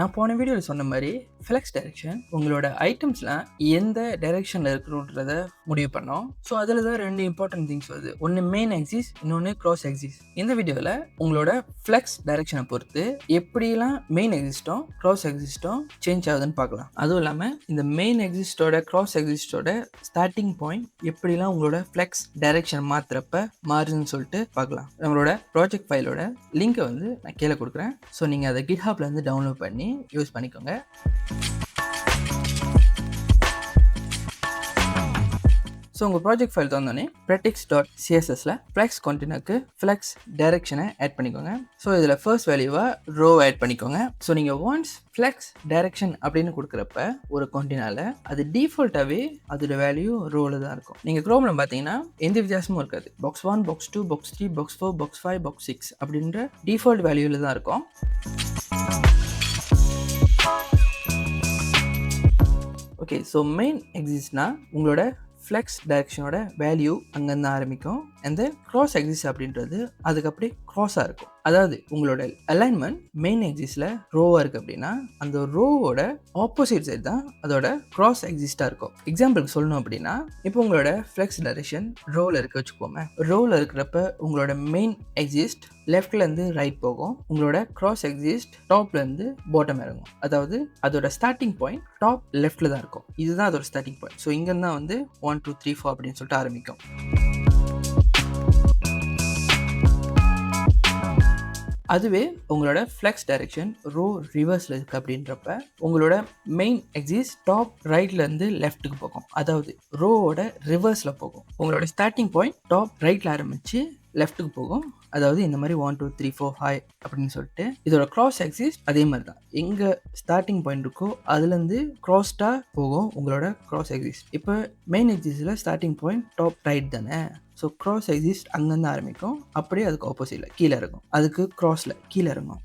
நான் போன வீடியோவில் சொன்ன மாதிரி ஃப்ளெக்ஸ் டைரக்ஷன் உங்களோட ஐட்டம்ஸ்லாம் எந்த டைரக்ஷனில் இருக்கணுன்றத முடிவு பண்ணோம். ஸோ அதில் தான் ரெண்டு இம்பார்ட்டன்ட் திங்ஸ் வருது. ஒன்று மெயின் எக்ஸிஸ், இன்னொன்று க்ராஸ் எக்ஸிஸ். இந்த வீடியோவில் உங்களோட ஃப்ளெக்ஸ் டைரக்ஷனை பொறுத்து எப்படிலாம் மெயின் எக்ஸிஸ்டும் க்ராஸ் எக்ஸிஸ்டும் சேஞ்ச் ஆகுதுன்னு பார்க்கலாம். அதுவும் இல்லாமல் இந்த மெயின் எக்ஸிஸ்டோட க்ராஸ் எக்ஸிஸ்டோட ஸ்டார்டிங் பாயிண்ட் எப்படிலாம் உங்களோட ஃப்ளெக்ஸ் டைரக்ஷன் மாற்றுறப்ப மாறுதுன்னு சொல்லிட்டு பார்க்கலாம். நம்மளோட ப்ராஜெக்ட் ஃபைலோட லிங்கை நான் கீழே கொடுக்குறேன். ஸோ நீங்கள் அதை GitHubலேருந்து டவுன்லோட் பண்ணி யூஸ் பண்ணிக்கோங்க. ஸோ உங்கள் ப்ராஜெக்ட் ஃபைல் தந்தோடனே pretix.cssல ஃப்ளெக்ஸ் கான்டெய்னருக்கு ஃப்ளெக்ஸ் டைரக்ஷனை ஆட் பண்ணிக்கோங்க. ஸோ இதில் ஃபர்ஸ்ட் வேல்யூவாக ரோ ஆட் பண்ணிக்கோங்க. ஸோ நீங்கள் ஒன்ஸ் ஃப்ளெக்ஸ் டைரக்ஷன் அப்படின்னு கொடுக்குறப்ப ஒரு கான்டெய்னரில் அது டிஃபால்ட்டாகவே அதோட வேல்யூ ரோவில் தான் இருக்கும். நீங்கள் க்ரோமில் பார்த்தீங்கன்னா எந்த வித்தியாசமும் இருக்காது. box 1, box 2, box 3, box 4, box 5, box 6 அப்படின்ற டிஃபால்ட் வேல்யூவில் தான் இருக்கும். ஓகே, ஸோ மெயின் எக்ஸிஸ்ட்னா உங்களோட ஃப்ளெக்ஸ் டைரக்ஷனோட வேல்யூ அங்கேருந்து ஆரம்பிக்கும். அந்த க்ராஸ் எக்ஸிஸ் அப்படின்றது அதுக்கு அப்படியே க்ராஸாக இருக்கும். அதாவது உங்களோட அலைன்மெண்ட் மெயின் எக்ஸிஸில் ரோவாக இருக்குது அப்படின்னா அந்த ரோவோட ஆப்போசிட் சைட் தான் அதோட க்ராஸ் எக்ஸிஸ்டாக இருக்கும். எக்ஸாம்பிளுக்கு சொல்லணும் அப்படின்னா இப்போ உங்களோட ஃப்ளெக்ஸ் டைரக்ஷன் ரோவில் இருக்க வச்சுக்கோங்க. ரோவில் இருக்கிறப்ப உங்களோட மெயின் எக்ஸிஸ்ட் லெஃப்ட்லேருந்து ரைட் போகும். உங்களோட க்ராஸ் எக்ஸிஸ்ட் டாப்லேருந்து பாட்டம் இறங்கும். அதாவது அதோட ஸ்டார்டிங் பாயிண்ட் டாப் லெஃப்டில் தான் இருக்கும். இதுதான் அதோட ஸ்டார்டிங் பாயிண்ட். ஸோ இங்கேருந்து தான் 1 2 3 4 அப்படின்னு சொல்லிட்டு ஆரம்பிக்கும். அதுவே உங்களோட ஃப்ளெக்ஸ் டைரக்ஷன் ரோ ரிவர்ஸில் இருக்குது அப்படின்றப்ப உங்களோட மெயின் எக்ஸிஸ் டாப் ரைட்லேருந்து லெஃப்ட்டுக்கு போகும். அதாவது ரோவோட ரிவர்ஸில் போகும். உங்களோட ஸ்டார்டிங் பாயிண்ட் டாப் ரைட்டில் ஆரம்பித்து லெஃப்ட்டுக்கு போகும். அதாவது இந்த மாதிரி 1 2 3 4 5 அப்படின்னு சொல்லிட்டு இதோட க்ராஸ் எக்ஸிஸ் அதே மாதிரி தான். எங்கே ஸ்டார்டிங் பாயிண்ட் இருக்கோ அதுலேருந்து க்ராஸ்டாக போகும் உங்களோட க்ராஸ் எக்ஸிஸ். இப்போ மெயின் எக்ஸிஸில் ஸ்டார்டிங் பாயிண்ட் டாப் ரைட் தானே. ஸோ க்ராஸ் எக்ஸிஸ்ட் அங்கேருந்து ஆரம்பிக்கும். அப்படியே அதுக்கு ஆப்போசிட்டில் கீழே இருக்கும். அதுக்கு க்ராஸில் கீழே இறங்கும்.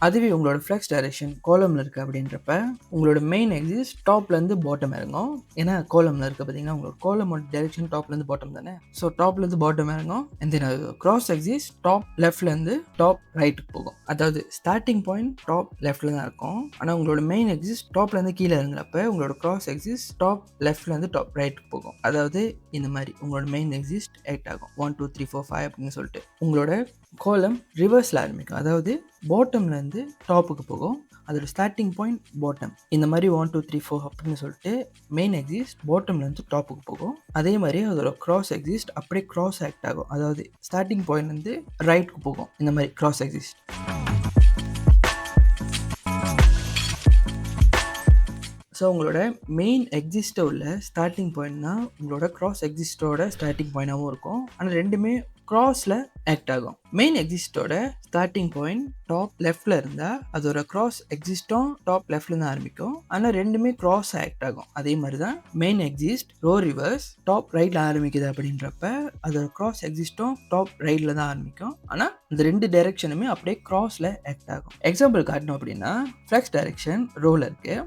அதுவே உங்களோட ஃப்ளெக்ஸ் டைரக்ஷன் காலமில் இருக்குது அப்படின்றப்ப உங்களோட மெயின் எக்ஸிஸ் டாப்லேருந்து பாட்டம் இறங்கும். ஏன்னா காலமில் இருக்குது பார்த்தீங்கன்னா உங்களோட காலமோட டைரக்ஷன் டாப்லேருந்து பாட்டம் தானே. ஸோ டாப்லேருந்து பாட்டம் இறங்கும். அண்ட் தென் அது க்ராஸ் எக்ஸிஸ் டாப் லெஃப்ட்லேருந்து டாப் ரைட்டுக்கு போகும். அதாவது ஸ்டார்டிங் பாயிண்ட் டாப் லெஃப்டில் தான் இருக்கும். ஆனால் உங்களோட மெயின் எக்ஸிஸ் டாப்லேருந்து கீழே இறங்குறப்ப உங்களோட க்ராஸ் எக்ஸிஸ் டாப் லெஃப்ட்லேருந்து டாப் ரைட்டுக்கு போகும். அதாவது இந்த மாதிரி உங்களோட மெயின் எக்ஸிஸ் ஆக்ட் ஆகும் 1 2 3 4 5 அப்படின்னு சொல்லிட்டு. உங்களோட காலம் ரிவர்ஸில் ஆரம்பிக்கும். அதாவது பாட்டம்லேருந்து டாப்புக்கு போகும். அதோட ஸ்டார்டிங் பாயிண்ட் பாட்டம். இந்த மாதிரி 1 2 3 4 அப்படின்னு சொல்லிட்டு மெயின் எக்ஸிஸ்ட் பாட்டம்லேருந்து டாப்புக்கு போகும். அதே மாதிரி அதோட க்ராஸ் எக்ஸிஸ்ட் அப்படியே க்ராஸ் ஆக்ட் ஆகும். அதாவது ஸ்டார்டிங் பாயிண்ட்லேருந்து ரைட்டுக்கு போகும். இந்த மாதிரி க்ராஸ் எக்ஸிஸ்ட். ஸோ உங்களோட மெயின் எக்ஸிஸ்ட்டை உள்ள ஸ்டார்டிங் பாயிண்ட்னா உங்களோட க்ராஸ் எக்ஸிஸ்டோட ஸ்டார்டிங் பாயிண்டாகவும் இருக்கும். ஆனால் ரெண்டுமே க்ராஸில் ஆக்ட் ஆகும். மெயின் எக்ஸிஸ்டோட ஸ்டார்டிங் பாயிண்ட் டாப் லெஃப்டில் இருந்தால் அதோட க்ராஸ் எக்ஸிஸ்டும் டாப் லெஃப்டில் தான் ஆரம்பிக்கும். ஆனால் ரெண்டுமே க்ராஸ் ஆக்ட் ஆகும். அதே மாதிரி தான் main exist row reverse top ரைட்டில் ஆரம்பிக்குது அப்படின்றப்ப அதோட க்ராஸ் எக்ஸிஸ்டும் டாப் ரைட்டில் தான் ஆரம்பிக்கும். ஆனால் இந்த ரெண்டு டைரக்ஷனுமே அப்படியே க்ராஸில் ஆக்ட் ஆகும். எக்ஸாம்பிள் காட்டணும் அப்படின்னா ஃப்ளெக்ஸ் டைரக்ஷன் ரோவில் இருக்குது.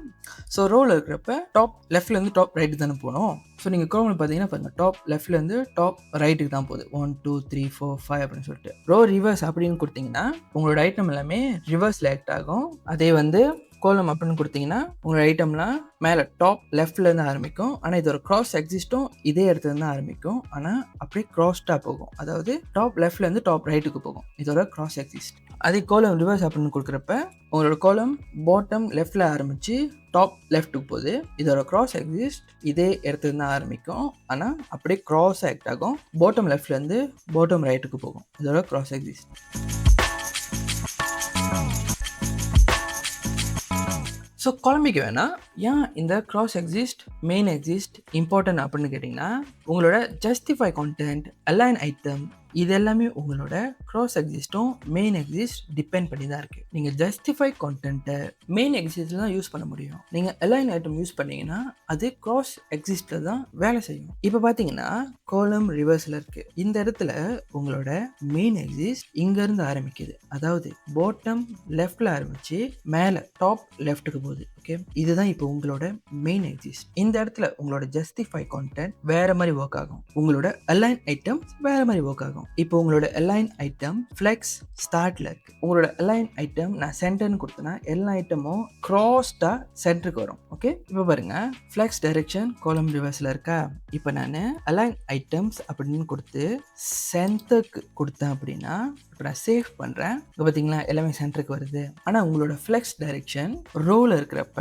ஸோ ரோவில் இருக்கிறப்ப டாப் லெஃப்ட்லேருந்து டாப் ரைட்டு தானே போகணும். ஸோ நீங்கள் க்ரோமில் பார்த்தீங்கன்னா பாருங்கள் டாப் லெஃப்ட்லேருந்து டாப் ரைட்டுக்கு தான் போகுது 1 2 3 4 5 அப்படின்னு சொல்லிட்டு. ரோ ரிவர்ஸ் அப்படின்னு கொடுத்தீங்கன்னா உங்களோட ஐட்டம் எல்லாமே ரிவர்ஸில் ஆக்ட் ஆகும். அதே கோலம் அப்படின்னு கொடுத்தீங்கன்னா உங்களோட ஐட்டம்லாம் மேலே டாப் லெஃப்ட்லேருந்து ஆரம்பிக்கும். ஆனால் இதோட க்ராஸ் எக்ஸிஸ்டும் இதே இடத்துலேருந்து ஆரம்பிக்கும். ஆனால் அப்படியே க்ராஸ்டாக போகும். அதாவது டாப் லெஃப்ட்லேருந்து டாப் ரைட்டுக்கு போகும் இதோட க்ராஸ் எக்ஸிஸ்ட். அதே கோலம் ரிவர்ஸ் அப்படின்னு கொடுக்குறப்ப உங்களோட கோலம் பாட்டம் லெஃப்டில் ஆரம்பித்து டாப் லெஃப்ட்டுக்கு போகுது. இதோட க்ராஸ் எக்ஸிஸ்ட் இதே இடத்துலேருந்து ஆரம்பிக்கும். ஆனால் அப்படியே க்ராஸ் ஆக்ட் ஆகும். பாட்டம் லெஃப்ட்லேருந்து பாட்டம் ரைட்டுக்கு போகும் இதோட க்ராஸ் எக்ஸிஸ்ட். ஸோ குழம்பிக்க வேணாம். ஏன் இந்த cross exist main exist important அப்படின்னு கேட்டிங்கன்னா உங்களோட ஜஸ்டிஃபை கான்டென்ட் அலைன் ஐட்டம் இது எல்லாமே உங்களோட க்ராஸ் எக்ஸிஸ்டும் மெயின் எக்ஸிஸ்ட் டிபெண்ட் பண்ணி தான் இருக்குது. நீங்கள் ஜஸ்டிஃபை கான்டென்ட்டை மெயின் எக்ஸிஸ்டில் தான் யூஸ் பண்ண முடியும். நீங்கள் அலைன் ஐட்டம் யூஸ் பண்ணிங்கன்னா அது க்ராஸ் எக்ஸிஸ்டில் தான் வேலை செய்யும். இப்போ பார்த்தீங்கன்னா கோலம் ரிவர்ஸில் இருக்குது. இந்த இடத்துல உங்களோட மெயின் எக்ஸிஸ்ட் இங்கேருந்து ஆரம்பிக்குது. அதாவது பாட்டம் லெஃப்டில் ஆரம்பித்து மேலே டாப் லெஃப்ட்டுக்கு போகுது. ஓகே, இதுதான் இப்போ உங்களோட மெயின் எக்ஸிஸ்ட். இந்த இடத்துல உங்களோட ஜஸ்டிஃபை கான்டென்ட் வேற மாதிரி ஒர்க் ஆகும், உங்களோட அலைன் ஐட்டம் வேற மாதிரி ஒர்க் ஆகும். இப்போ உங்களோட அலைன் ஐட்டம் ஃப்ளெக்ஸ் ஸ்டார்ட்ல இருக்கு. உங்களோட அலைன் ஐட்டம் நான் சென்டர்னு கொடுத்தேன்னா எல்லா ஐட்டமும் கிராஸ்டா சென்டருக்கு வரும். ஓகே, இப்போ பாருங்க, ஃப்ளெக்ஸ் டைரக்ஷன் காலம் ரிவர்ஸ்ல இருக்கா. இப்போ நான் அலைன் ஐட்டம்ஸ் அப்படின்னு கொடுத்து சென்டருக்கு கொடுத்தேன் அப்படின்னா, இப்போ நான் சேவ் பண்ணுறேன். இப்போ பார்த்தீங்களா எல்லாமே சென்டருக்கு வருது. ஆனால் உங்களோட ஃப்ளெக்ஸ் டைரக்ஷன் ரோல இருக்கிறப்ப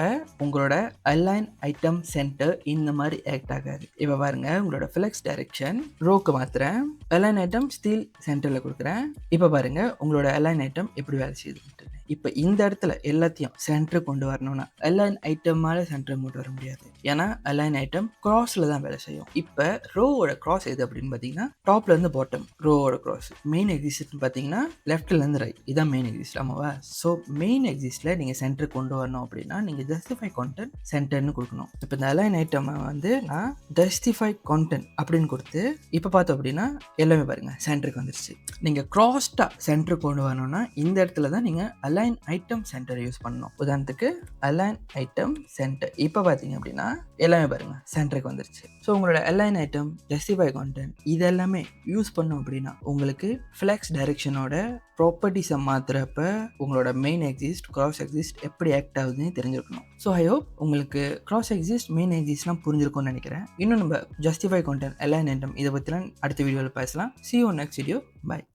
உங்களோட அலைன் ஐட்டம் சென்டர் இந்த மாதிரி ஆக்ட் ஆகாது. இப்போ பாருங்க, உங்களோட ஃப்ளெக்ஸ் டைரக்ஷன் ரோக்கு மாத்துறேன், அலைன் ஐட்டம் ஸ்டீல் சென்டரில் கொடுக்குறேன். இப்போ பாருங்க உங்களோட அலைன் ஐட்டம் எப்படி வேலை செய்யுது. இப்போ இந்த இடத்துல எல்லாத்தையும் சென்டர் கொண்டு வரணும்னா அலைன் ஐட்டமால சென்டர் கொண்டு வர முடியாது. ஏன்னா அலைன் ஐட்டம் கிராஸ்ல தான் வேலை செய்யும். இப்போ ரோவோட கிராஸ் எது அப்படின்னு பார்த்தீங்கன்னா, டாப்ல இருந்து பாட்டம் ரோவோட கிராஸ். மெயின் எக்ஸிஸ்ட் பார்த்தீங்கன்னா லெஃப்ட்ல இருந்து ரைட், இதான் மெயின் எக்ஸிஸ்ட். ஆமாவா? ஸோ மெயின் எக்ஸிஸ்ட்ல நீங்க சென்டர் கொண்டு வரணும் அப்படின்னா நீங்க ஜஸ்டிஃபை கான்டென்ட் சென்டர்னு கொடுக்கணும். இப்போ இந்த அலைன் ஐட்டம் வந்து நான் ஜஸ்டிஃபை கான்டென்ட் அப்படின்னு கொடுத்து இப்போ பார்த்தோம் அப்படின்னா எல்லாமே பாருங்க சென்டருக்கு வந்துருச்சு. நீங்க கிராஸ்டா சென்டர் கொண்டு வரணும்னா இந்த இடத்துல தான் நீங்க அலைன் ஐட்டம் சென்டர் யூஸ் பண்ணணும். உதாரணத்துக்கு அலைன் ஐட்டம் சென்டர். இப்போ பார்த்தீங்க அப்படின்னா எல்லாமே பாருங்க சென்டருக்கு வந்துருச்சு. ஸோ உங்களோட அலைன் ஐட்டம் ஜஸ்டிஃபை கான்டென்ட் இதெல்லாமே யூஸ் பண்ணோம் அப்படின்னா உங்களுக்கு ஃப்ளெக்ஸ் டைரக்ஷனோட ப்ராப்பர்ட்டிஸை மாற்றுறப்ப உங்களோட மெயின் எக்ஸிஸ்ட் கிராஸ் எக்ஸிஸ்ட் எப்படி ஆக்ட் ஆகுதுன்னு தெரிஞ்சிருக்கணும். ஸோ ஐ ஹோப் உங்களுக்கு கிராஸ் எக்ஸிஸ்ட் மெயின் எக்ஸிஸ்ட்லாம் புரிஞ்சிருக்கும்னு நினைக்கிறேன். இன்னும் நம்ம ஜஸ்டிஃபை கான்டென்ட் அலைன் ஐட்டம் இதை பற்றிலாம் அடுத்த வீடியோவில் பேசலாம். See you on next video. Bye.